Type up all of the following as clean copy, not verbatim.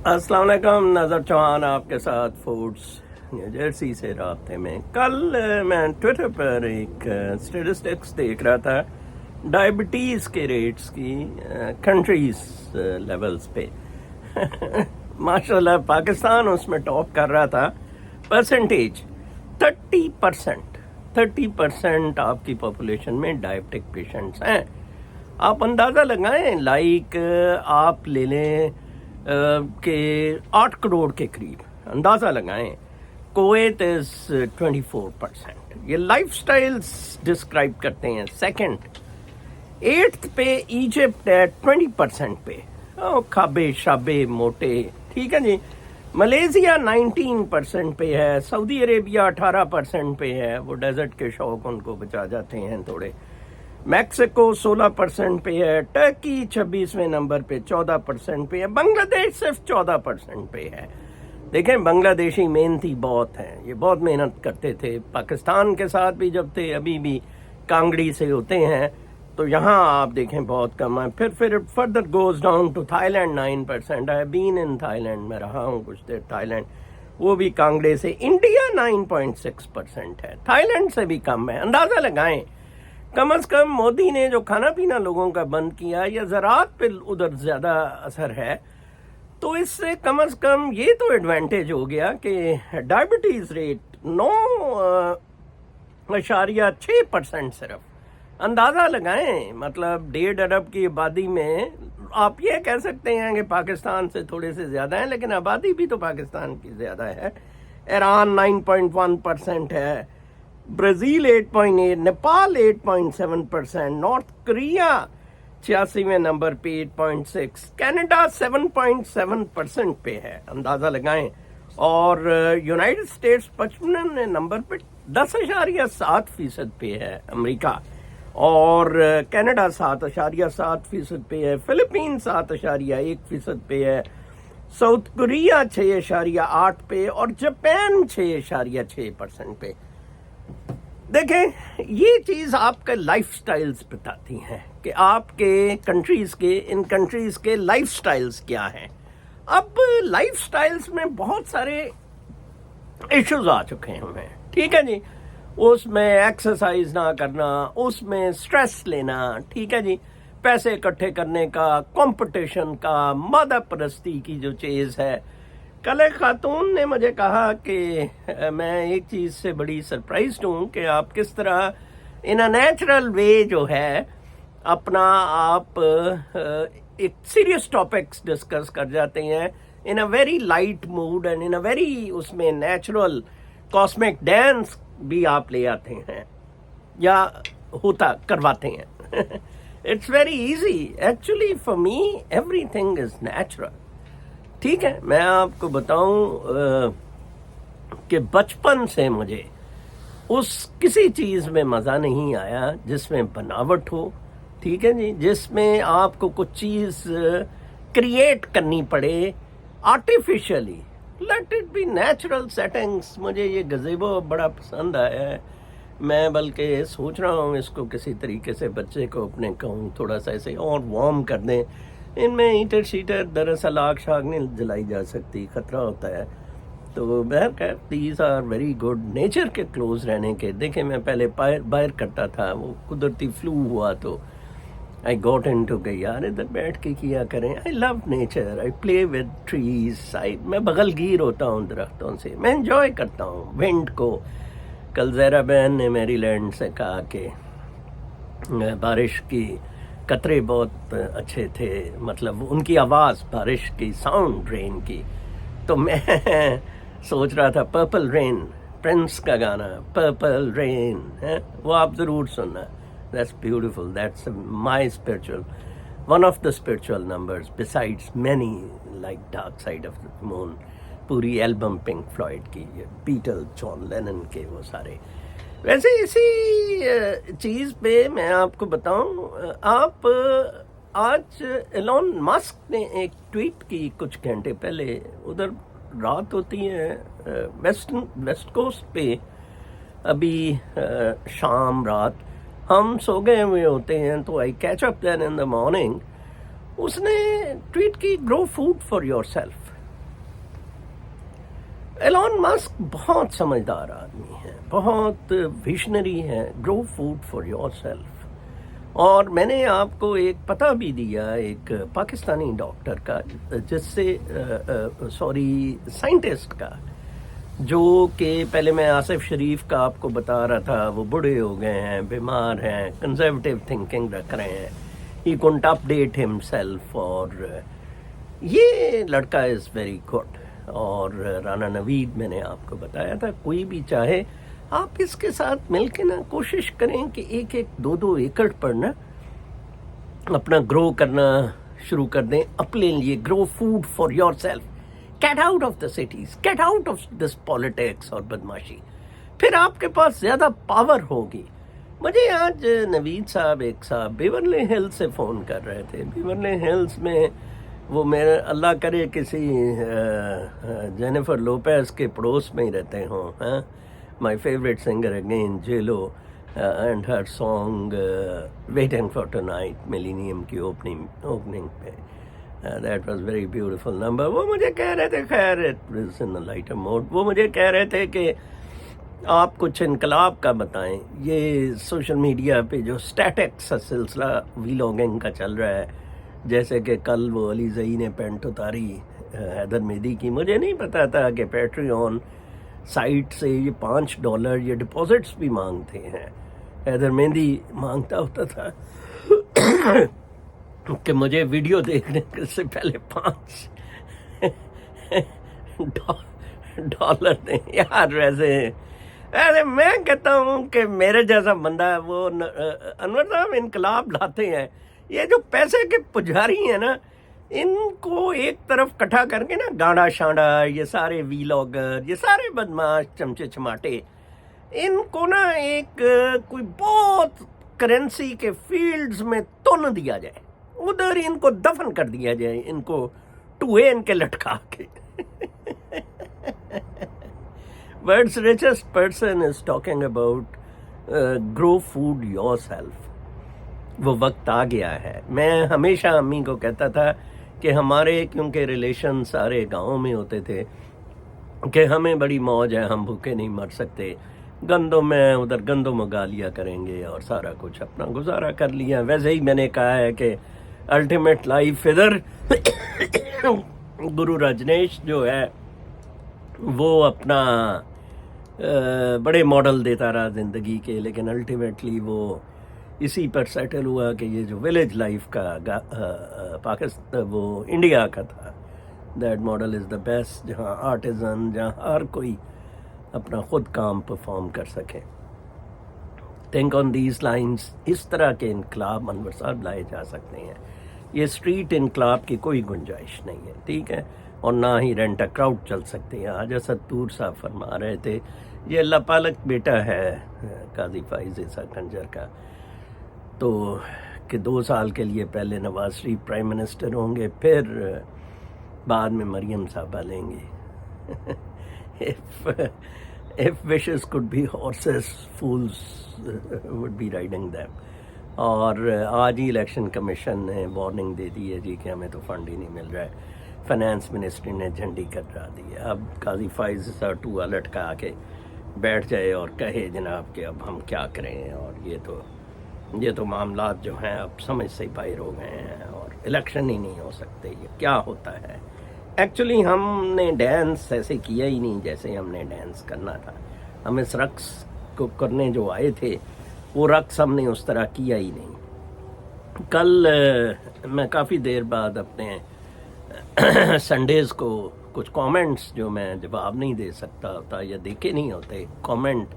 अस्सलाम वालेकुम, नज़र चौहान आपके साथ फूड्स न्यू जर्सी से राब्ते में। कल मैं ट्विटर पर एक स्टेटिस्टिक्स देख रहा था डायबिटीज़ के रेट्स की कंट्रीज लेवल्स पे। माशाल्लाह पाकिस्तान उसमें टॉप कर रहा था। परसेंटेज 30% आपकी पॉपुलेशन में डायबिटिक पेशेंट्स हैं। आप अंदाज़ा लगाएं, लाइक आप ले लें के 8 करोड़ के करीब अंदाज़ा लगाएं। Kuwait is 24%। ये लाइफ स्टाइल्स डिस्क्राइब करते हैं। सेकंड 8th पे इजिप्ट है 20% पे। खाबे शाबे मोटे, ठीक है जी। मलेशिया 19% पे है। सऊदी अरेबिया 18% पे है। वो डेजर्ट के शौक उनको बचा जाते हैं थोड़े। मैक्सिको 16% पे है। टर्की 26वें नंबर पे 14% पे है। बांग्लादेश सिर्फ 14% पे है। देखें, बांग्लादेशी मेहनती बहुत हैं, ये बहुत मेहनत करते थे। पाकिस्तान के साथ भी जब थे, अभी भी कांगड़ी से होते हैं, तो यहाँ आप देखें बहुत कम है। फिर further goes down to Thailand 9%। I been in Thailand, में रहा हूँ कुछ देर थाईलैंड, वो भी कांगड़े से। इंडिया 9.6% है, थाईलैंड से भी कम है। अंदाज़ा लगाएं, कम अज कम मोदी ने जो खाना पीना लोगों का बंद किया या ज़राअत पे उधर ज़्यादा असर है, तो इससे कम अज कम ये तो एडवांटेज हो गया कि डायबिटीज़ रेट 9.6% सिर्फ। अंदाज़ा लगाएं, मतलब 1.5 अरब की आबादी में आप ये कह सकते हैं कि पाकिस्तान से थोड़े से ज़्यादा है, लेकिन आबादी भी तो पाकिस्तान की ज़्यादा है। ईरान 9.1% है, ब्राज़ील 8.8, नेपाल 8.7%, नॉर्थ कोरिया 86वें नंबर पे 8.6, कनाडा 7.7% पे है। अंदाज़ा लगाएं। और यूनाइटेड स्टेट्स 55वें नंबर पे 10.7% पे है। अमेरिका और कनाडा 7.7% पे है। फिलीपीन 7.1% पे है। साउथ कोरिया 6.8 पे और जापान 6.6% पे। देखें, ये चीज़ आपका लाइफ स्टाइल्स बताती हैं कि आपके कंट्रीज़ के, इन कंट्रीज़ के लाइफ स्टाइल्स क्या हैं। अब लाइफ स्टाइल्स में बहुत सारे इश्यूज आ चुके हैं, ठीक है जी। उसमें एक्सरसाइज ना करना, उसमें स्ट्रेस लेना, ठीक है जी, पैसे इकट्ठे करने का, कंपटीशन का, मादा परस्ती की जो चीज़ है। कल एक खातून ने मुझे कहा कि मैं एक चीज़ से बड़ी सरप्राइज्ड हूँ कि आप किस तरह इन अ नेचुरल वे जो है अपना आप एक सीरियस टॉपिक्स डिस्कस कर जाते हैं in a very light mood and in a very उसमें नेचुरल कॉस्मिक डांस भी आप ले आते हैं या होता करवाते हैं। It's very easy actually. For me everything is natural, ठीक है। मैं आपको बताऊं कि बचपन से मुझे उस किसी चीज़ में मज़ा नहीं आया जिसमें बनावट हो, ठीक है जी, जिसमें आपको कुछ चीज़ क्रिएट करनी पड़े artificially. Let it be natural settings. मुझे ये गज़ेबो बड़ा पसंद आया है। मैं बल्कि सोच रहा हूँ इसको किसी तरीके से बच्चे को अपने कहूँ थोड़ा सा ऐसे और वार्म कर दें। इनमें हीटर शीटर दरअसल आग शाग नहीं जलाई जा सकती, ख़तरा होता है। तो बहरकैफ these are very good nature के क्लोज रहने के। देखें, मैं पहले बाहर करता था, वो कुदरती फ्लू हुआ तो आई गॉट इनटू के यार इधर बैठ के किया करें। I love nature, I play with trees. मैं बगलगीर होता हूँ दरख्तों से, मैं एंजॉय करता हूँ विंड को। कल ज़हरा बहन ने मैरीलैंड से कहा कि बारिश की कतरे बहुत अच्छे थे, मतलब उनकी आवाज़, बारिश की साउंड, रेन की। तो मैं सोच रहा था पर्पल रेन, प्रिंस का गाना पर्पल रेन है, वो आप ज़रूर सुनना। That's beautiful, that's my spiritual, one of the spiritual numbers besides many like dark side of the moon. पूरी एल्बम पिंक फ्लॉयड की, बीटल, जॉन लेनन के, वो सारे। वैसे इसी चीज़ पे मैं आपको बताऊं, आप आज एलोन मस्क ने एक ट्वीट की कुछ घंटे पहले। उधर रात होती है वेस्ट कोस्ट पे, अभी शाम रात हम सो गए हुए होते हैं, तो I catch up then in the morning. उसने ट्वीट की, grow food for yourself. Elon Musk बहुत समझदार आदमी है, बहुत विजनरी है, ग्रो फूड फॉर योरसेल्फ। और मैंने आपको एक पता भी दिया एक पाकिस्तानी डॉक्टर का, जिससे साइंटिस्ट का, जो कि पहले मैं आसिफ शरीफ का आपको बता रहा था, वो बूढ़े हो गए हैं, बीमार हैं, कंजर्वेटिव थिंकिंग रख रहे हैं, ही कुडंट अपडेट हिमसेल्फ, और ये लड़का इज़ वेरी गुड। और राना नवीद मैंने आपको बताया था, कोई भी चाहे आप इसके साथ मिलके ना कोशिश करें कि एक एक दो दो एकड़ पर ना अपना ग्रो करना शुरू कर दें अपने लिए, grow food for your self, get out of the cities, get out of this politics और बदमाशी, फिर आपके पास ज्यादा पावर होगी। मुझे आज नवीद साहब एक साहब बेवरली हिल्स से फ़ोन कर रहे थे। बेवरली हिल्स में वो मेरे अल्लाह करे किसी जेनिफर लोपेज के पड़ोस में ही रहते हों, my favourite singer again JLo, and her song waiting for tonight millennium की ओपनिंग पे, that was very beautiful number. वो मुझे कह रहे थे, खैर it was in a lighter mode, वो मुझे कह रहे थे कि आप कुछ इनकलाब का बताएं, ये सोशल मीडिया पे जो स्टैटिक्स का सिलसिला वीलॉगिंग का चल रहा है, जैसे कि कल वो अली जई ने पेंट उतारी हैदर मेहदी की। मुझे नहीं पता था कि पैट्रियन साइट से ये $5 ये डिपॉजिट्स भी मांगते हैं। हैदर मेहदी मांगता होता था कि मुझे वीडियो देखने से पहले $5 दें। यार वैसे अरे मैं कहता हूँ कि मेरे जैसा बंदा, वो अनवर साहब इनकलाब लाते हैं, ये जो पैसे के पुजारी हैं ना, इनको एक तरफ इकट्ठा करके ना गाड़ा शांडा, ये सारे वीलॉगर, ये सारे बदमाश चमचे चमाटे, इनको ना एक कोई बहुत करेंसी के फील्ड्स में तुन दिया जाए, उधर इनको दफन कर दिया जाए, इनको टूहे इनके लटका के। World's richest person is talking about grow food yourself. वो वक्त आ गया है। मैं हमेशा अम्मी को कहता था कि हमारे क्योंकि रिलेशन सारे गाँव में होते थे कि हमें बड़ी मौज है, हम भूखे नहीं मर सकते, गंदम में उधर गंदम उगा लिया करेंगे और सारा कुछ अपना गुजारा कर लिया। वैसे ही मैंने कहा है कि अल्टीमेट लाइफ इधर गुरु रजनीश जो है वो अपना बड़े मॉडल देता रहा ज़िंदगी के, लेकिन अल्टीमेटली वो इसी पर सेटल हुआ कि ये जो विलेज लाइफ का पाकिस्तान वो इंडिया का था, that model is the best, जहाँ आर्टिज़न, जहाँ हर कोई अपना ख़ुद काम परफॉर्म कर सके। Think on these lines. इस तरह के इनकलाब अनवर साहब लाए जा सकते हैं। ये स्ट्रीट इनकलाब की कोई गुंजाइश नहीं है, ठीक है, और ना ही रेंट अ क्राउड चल सकते हैं। आज सत्तूर साहब फरमा रहे थे, ये अल्लाह पालक बेटा है काजी फाइज ईसा खंजर का, तो कि 2 साल के लिए पहले नवाज शरीफ प्राइम मिनिस्टर होंगे, फिर बाद में मरियम साहबा लेंगे। if wishes could be horses, fools would be riding them। और आज ही इलेक्शन कमीशन ने वार्निंग दे दी है जी कि हमें तो फंड ही नहीं मिल रहा है। फाइनेंस मिनिस्ट्री ने झंडी कतरा दी है। अब काजी फाइज टूआ लटका के बैठ जाए और कहे जनाब कि अब हम क्या करें, और ये तो मामलात जो हैं अब समझ से बाहर हो गए हैं और इलेक्शन ही नहीं हो सकते। ये क्या होता है? एक्चुअली हमने डांस ऐसे किया ही नहीं जैसे हमने डांस करना था। हम इस रक्स को करने जो आए थे वो रक्स हमने उस तरह किया ही नहीं। कल मैं काफ़ी देर बाद अपने संडेज़ को कुछ कमेंट्स जो मैं जवाब नहीं दे सकता होता या देखे नहीं होते, कमेंट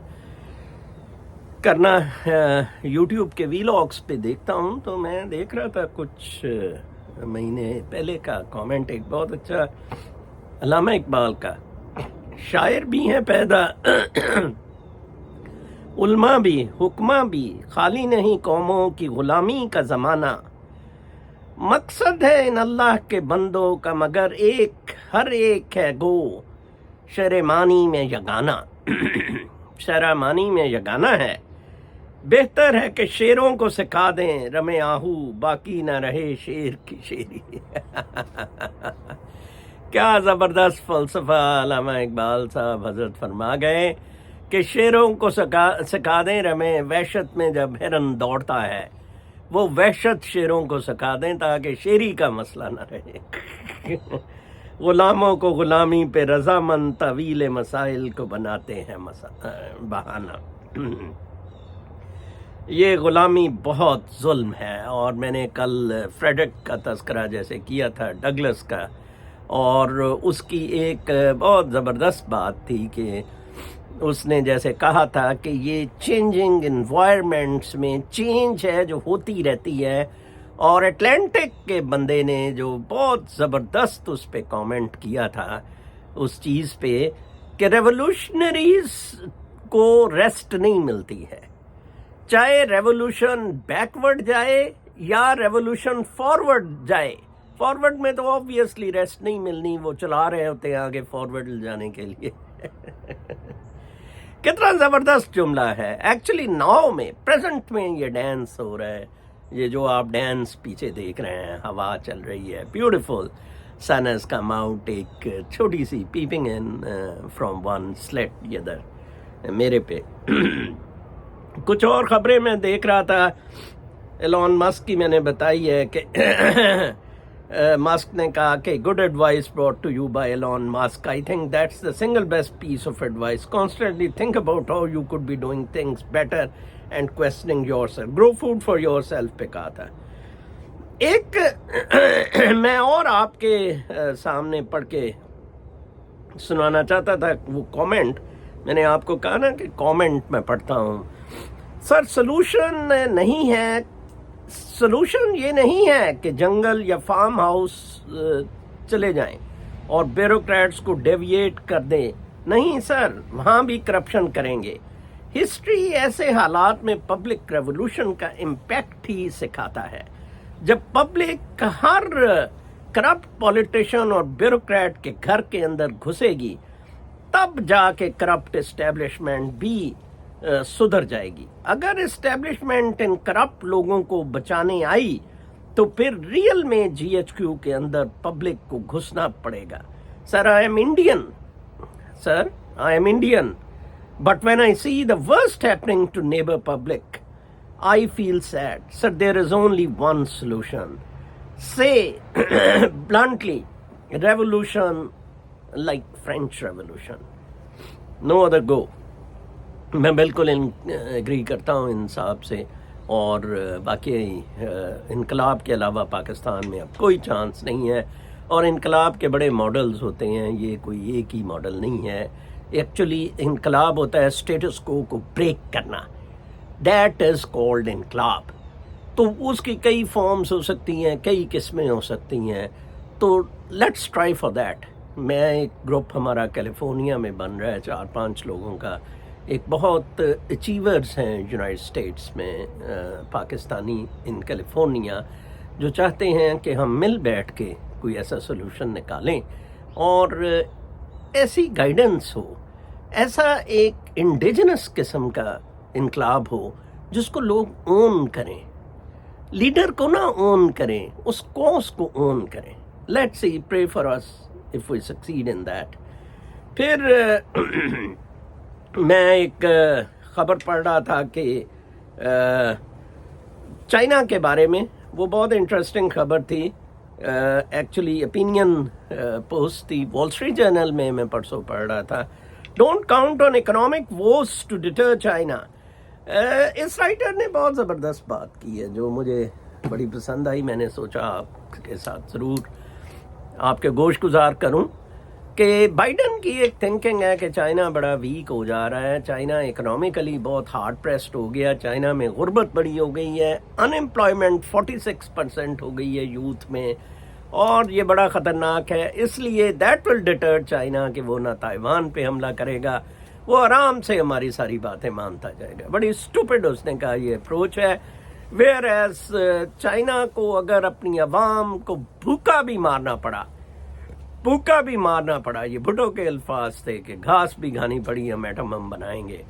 करना यूट्यूब के वीलॉग्स पे देखता हूँ, तो मैं देख रहा था कुछ महीने पहले का कमेंट, एक बहुत अच्छा अल्लामा इकबाल का, शायर भी हैं पैदा उल्मा भी हुक्मा भी, खाली नहीं कौमों की गुलामी का ज़माना, मकसद है इन अल्लाह के बंदों का मगर एक, हर एक है गो शरमानी में यगाना। शरमानी में यगाना है, बेहतर है कि शेरों को सिखा दें रमे आहू, बाकी ना रहे शेर की शेरी। क्या ज़बरदस्त फ़लसफ़ा अल्लामा इकबाल साहब हज़रत फरमा गए कि शेरों को सिखा दें रमें वहशत में जब हिरन दौड़ता है, वो वहशत शेरों को सिखा दें ताकि शेरी का मसला न रहे। गुलामों को गुलामी पे रजामंद तवील मसाइल को बनाते हैं बहाना। ये गुलामी बहुत जुल्म है, और मैंने कल फ्रेडरिक का तस्करा जैसे किया था डगलस का, और उसकी एक बहुत ज़बरदस्त बात थी कि उसने जैसे कहा था कि ये चेंजिंग इन्वायरमेंट्स में चेंज है जो होती रहती है, और अटलांटिक के बंदे ने जो बहुत ज़बरदस्त उस पे कमेंट किया था उस चीज़ पे कि रेवोल्यूशनरीज को रेस्ट नहीं मिलती है, चाहे रेवोल्यूशन बैकवर्ड जाए या रेवोल्यूशन फॉरवर्ड जाए। फॉरवर्ड में तो ऑब्वियसली रेस्ट नहीं मिलनी, वो चला रहे होते हैं आगे फॉरवर्ड जाने के लिए। कितना ज़बरदस्त जुमला है। एक्चुअली नाव में प्रेजेंट में ये डांस हो रहा है, ये जो आप डांस पीछे देख रहे हैं, हवा चल रही है, beautiful sun has come out, एक छोटी सी peeping in from one slate इधर मेरे पे। कुछ और खबरें मैं देख रहा था, एलॉन मस्क की मैंने बताई है कि मस्क ने कहा कि good advice brought to you by Elon Musk, I think that's the single best piece of advice, constantly think about how you could be doing things better and questioning yourself, grow food for yourself पे कहा था। एक मैं और आपके सामने पढ़ के सुनाना चाहता था वो कमेंट, मैंने आपको कहा ना कि कमेंट मैं पढ़ता हूँ। सर सलूशन नहीं है, सलूशन ये नहीं है कि जंगल या फार्म हाउस चले जाएं और ब्यूरोक्रेट्स को डेविएट कर दें, नहीं सर, वहाँ भी करप्शन करेंगे। हिस्ट्री ऐसे हालात में पब्लिक रेवोल्यूशन का इम्पैक्ट ही सिखाता है। जब पब्लिक हर करप्ट पॉलिटिशियन और ब्यूरोक्रेट के घर के अंदर घुसेगी, तब जाके करप्ट एस्टेब्लिशमेंट भी सुधर जाएगी। अगर एस्टेब्लिशमेंट इन करप्ट लोगों को बचाने आई तो फिर रियल में जीएचक्यू के अंदर पब्लिक को घुसना पड़ेगा। Sir I am Indian, sir I am Indian, but when I see the worst happening to neighbor public, I feel sad. Sir, there is only one solution. Say bluntly, revolution like French Revolution. No other go. मैं बिल्कुल agree करता हूँ इन साहब से, और बाकी इनकलाब के अलावा पाकिस्तान में अब कोई चांस नहीं है, और इनकलाब के बड़े मॉडल्स होते हैं, ये कोई एक ही मॉडल नहीं है। एक्चुअली इनकलाब होता है स्टेटस को ब्रेक करना, दैट इज कॉल्ड इनकलाब। तो उसकी कई फॉर्म्स हो सकती हैं, कई किस्में हो सकती हैं, तो लेट्स ट्राई फॉर दैट। मैं एक ग्रुप हमारा कैलिफोर्निया में बन रहा है 4-5 लोगों का, एक बहुत अचीवर्स हैं यूनाइटेड स्टेट्स में, पाकिस्तानी इन कैलिफोर्निया, जो चाहते हैं कि हम मिल बैठ के कोई ऐसा सोल्यूशन निकालें और ऐसी गाइडेंस हो, ऐसा एक इंडिजिनस किस्म का इनकलाब हो जिसको लोग ओन करें, लीडर को ना ओन करें, उस कॉज को ओन करें। Let's see, pray for us if we succeed in that. फिर मैं एक खबर पढ़ रहा था कि चाइना के बारे में, वो बहुत इंटरेस्टिंग खबर थी। एक्चुअली ओपिनियन पोस्ट थी वॉल स्ट्रीट जर्नल में, मैं परसों पढ़ रहा था। Don't count on economic woes to deter China. इस राइटर ने बहुत ज़बरदस्त बात की है जो मुझे बड़ी पसंद आई। मैंने सोचा आपके साथ ज़रूर आपके गोश गुजार करूं कि बाइडन की एक थिंकिंग है कि चाइना बड़ा वीक हो जा रहा है, चाइना इकोनॉमिकली बहुत हार्ड प्रेस्ड हो गया, चाइना में गुर्बत बड़ी हो गई है, अनएम्प्लॉयमेंट 46% हो गई है यूथ में, और ये बड़ा ख़तरनाक है। इसलिए दैट विल डिटर चाइना कि वो ना ताइवान पे हमला करेगा, वो आराम से हमारी सारी बातें मानता जाएगा। बड़ी स्टूपिड उसने कहा ये अप्रोच है। वेयर एज चाइना को अगर अपनी आवाम को भूखा भी मारना पड़ा, ये भुट्टो के अल्फाज थे कि घास भी खानी पड़ी, हम एटम हम बनाएंगे,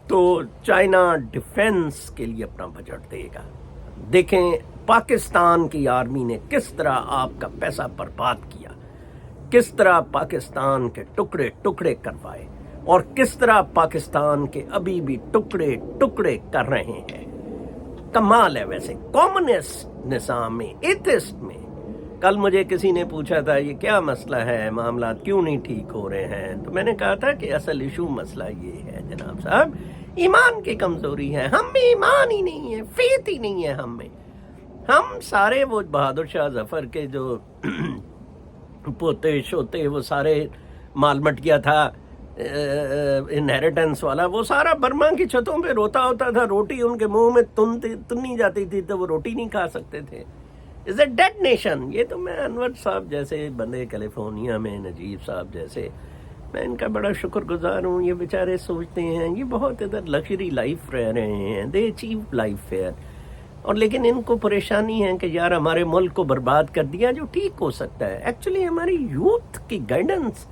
तो चाइना डिफेंस के लिए अपना बजट देगा। देखें पाकिस्तान की आर्मी ने किस तरह आपका पैसा बर्बाद किया, किस तरह पाकिस्तान के टुकड़े टुकड़े करवाए और किस तरह पाकिस्तान के अभी भी टुकड़े टुकड़े कर रहे हैं। कमाल है वैसे कम्युनिस्ट निज़ाम में, एथिस्ट में। कल मुझे किसी ने पूछा था ये क्या मसला है, मामला क्यों नहीं ठीक हो रहे हैं, तो मैंने कहा था कि असल इशू मसला ये है जनाब साहब, ईमान की कमजोरी है। हम में ईमान ही नहीं है, फेथ ही नहीं है हम में। हम सारे वो बहादुर शाह जफर के जो पोते शोते वो सारे माल मटिया था इनहेरिटेंस वाला, वो सारा बर्मा की छतों पे रोता होता था, रोटी उनके मुंह में तुन्नी जाती थी तो वो रोटी नहीं खा सकते थे। Is a dead nation. ये तो मैं अनवर साहब जैसे बंदे कैलिफोर्निया में, नजीब साहब जैसे, मैं इनका बड़ा शुक्रगुजार हूँ। ये बेचारे सोचते हैं, ये बहुत इधर लग्जरी लाइफ रह रहे हैं, दे अचीव लाइफ फेयर, और लेकिन इनको परेशानी है कि यार हमारे मुल्क को बर्बाद कर दिया जो ठीक हो सकता है। एक्चुअली हमारी यूथ की गाइडेंस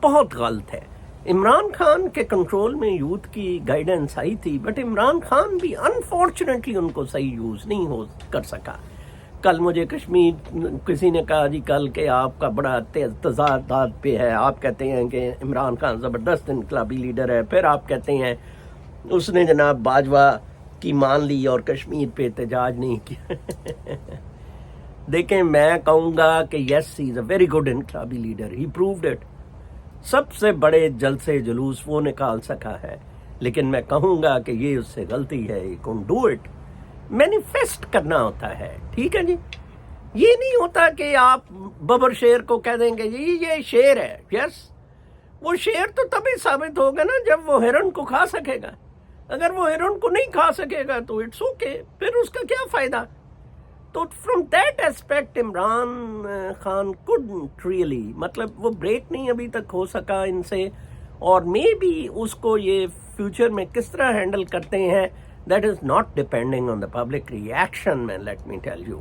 बहुत गलत है। इमरान खान के कंट्रोल में यूथ की गाइडेंस आई थी, बट इमरान खान भी अनफॉर्चुनेटली उनको सही यूज नहीं हो कर सका। कल मुझे कश्मीर किसी ने कहा जी कल के आपका बड़ा तजादात पे है, आप कहते हैं कि इमरान खान ज़बरदस्त इनकलाबी लीडर है, फिर आप कहते हैं उसने जनाब बाजवा की मान ली और कश्मीर पे एहतजाज नहीं किया। देखें, मैं कहूँगा कि yes he is a very good इनकलाबी लीडर, ही प्रूव्ड इट। सबसे बड़े जलसे जुलूस वो निकाल सका है, लेकिन मैं कहूँगा कि ये उससे गलती है, he can do it. Manifest करना होता है, ठीक है जी। ये नहीं होता कि आप बबर शेर को कह देंगे जी ये शेर है। यस, वो शेर तो तभी साबित होगा ना जब वो हिरन को खा सकेगा। अगर वो हिरन को नहीं खा सकेगा तो इट्स ओके, फिर उसका क्या फायदा। तो from that aspect Imran Khan couldn't really, मतलब वो ब्रेक नहीं अभी तक हो सका इनसे, और मे बी उसको ये फ्यूचर में किस तरह हैंडल करते हैं, that is not depending on the public reaction, man, let me tell you.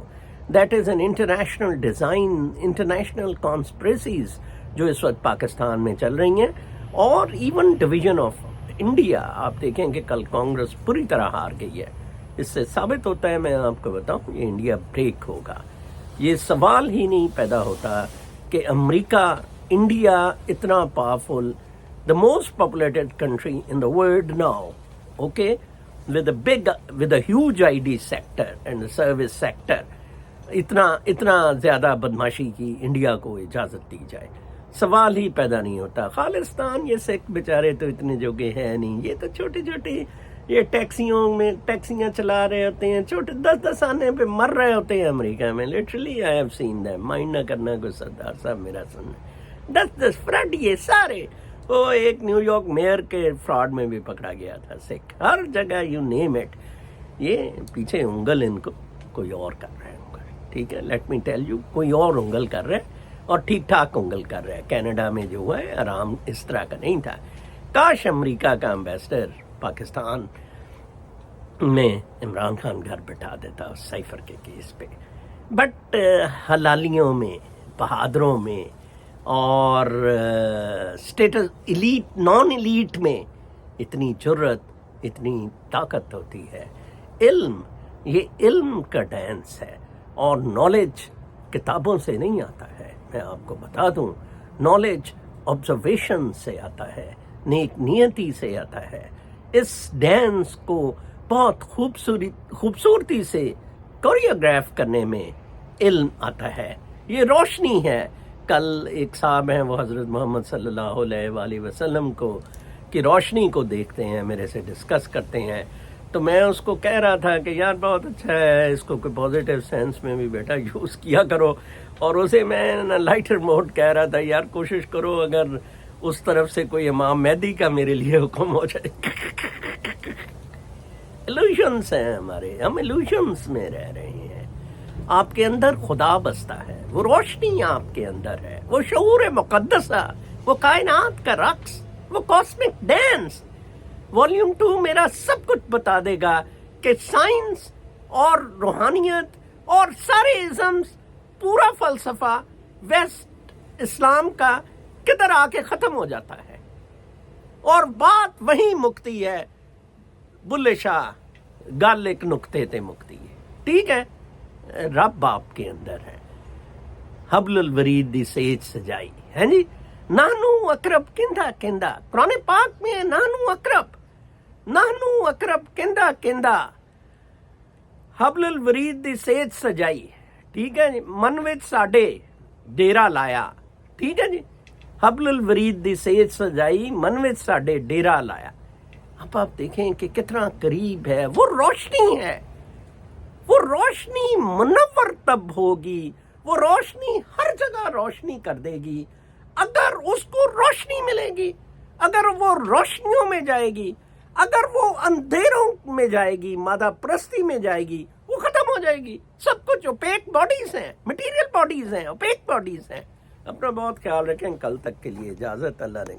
That is an international design, international conspiracies जो इस वक्त पाकिस्तान में चल रही हैं, और इवन डिवीजन ऑफ इंडिया। आप देखें कि कल कांग्रेस पूरी तरह हार गई है। इससे साबित होता है, मैं आपको बताऊं, ये इंडिया ब्रेक होगा। ये सवाल ही नहीं पैदा होता कि अमेरिका, इंडिया इतना powerful, the most populated country in the world now, okay, with a huge ID sector and the service sector, इतना ज्यादा बदमाशी की इंडिया को इजाजत दी जाए, सवाल ही पैदा नहीं होता। खालिस्तान ये सिख बेचारे तो इतने जोगे हैं नहीं, ये तो छोटे छोटे ये टैक्सियों में टैक्सियां चला रहे होते हैं, छोटे 10-10 आने पे मर रहे होते हैं अमेरिका में। Literally I have seen that. Mind ना करना कोई सरदार साहब मेरा सुन, 10-10 फ्रड ये सारे। वो एक न्यूयॉर्क मेयर के फ्रॉड में भी पकड़ा गया था सिख, हर जगह यू नेम इट। ये पीछे उंगल इनको कोई और कर रहा है उंगल, ठीक है, लेट मी टेल यू, कोई और उंगल कर रहा है और ठीक ठाक उंगल कर रहा है। कनाडा में जो है आराम इस तरह का नहीं था। काश अमेरिका का एम्बेसडर पाकिस्तान में इमरान खान घर बिठा देता उस साइफर के केस पे, बट हलालियों में, बहादुरों में और स्टेटस एलीट नॉन एलीट में इतनी जुर्रत, इतनी ताकत होती है। इल्म, ये इल्म का डांस है, और नॉलेज किताबों से नहीं आता है। मैं आपको बता दूं, नॉलेज ऑब्जर्वेशन से आता है, नेक नियति से आता है। इस डांस को बहुत खूबसूरती से कोरियोग्राफ करने में इल्म आता है, ये रोशनी है। कल एक साहब हैं, वो हज़रत मोहम्मद सल्लल्लाहु अलैहि वसल्लम को की रोशनी को देखते हैं, मेरे से डिस्कस करते हैं, तो मैं उसको कह रहा था कि यार बहुत अच्छा है, इसको कोई पॉजिटिव सेंस में भी बेटा यूज़ किया करो। और उसे मैं लाइटर मोड कह रहा था, यार कोशिश करो अगर उस तरफ से कोई इमाम मेहदी का मेरे लिए हुक्म हो जाए। इल्यूशंस हैं हमारे, हम इल्यूशंस में रह रहे हैं। आपके अंदर खुदा बसता है, वो रोशनी आपके अंदर है, वो शऊर मुकद्दसा, वो कायनात का रक्स, वो कॉस्मिक डांस। वॉल्यूम 2 मेरा सब कुछ बता देगा कि साइंस और रूहानियत और सारे इज़म्स, पूरा फलसफा वेस्ट इस्लाम का किधर आके खत्म हो जाता है, और बात वहीं मुक्ति है। बुल्ले शाह गल एक नुक्ते ते मुक्ति है, ठीक है। रब आपके अंदर है, हब्लुल वरीद दी सेज सजाई ہیں جی. نحنو اقرب کندا کندا قرآن پاک میں ہے نحنو اقرب کندا کندا حبل الورید دی سیج سجائی. ٹھیک ہے جی. من وچ ساڈے ڈیرا لایا. ٹھیک ہے جی. حبل الورید دی سیج سجائی من وچ ساڈے ڈیرا لایا. اب آپ دیکھیں کہ کتنا قریب ہے. وہ روشنی ہے, وہ روشنی منور تب ہوگی, وہ روشنی ہر جگہ روشنی کر دے گی اگر اس کو روشنی ملے گی, اگر وہ روشنیوں میں جائے گی, اگر وہ اندھیروں میں جائے گی, مادہ پرستی میں جائے گی, وہ ختم ہو جائے گی. سب کچھ اوپیک باڈیز ہیں, مٹیریل باڈیز ہیں, اوپیک باڈیز ہیں. اپنا بہت خیال رکھیں. کل تک کے لیے اجازت. اللہ نے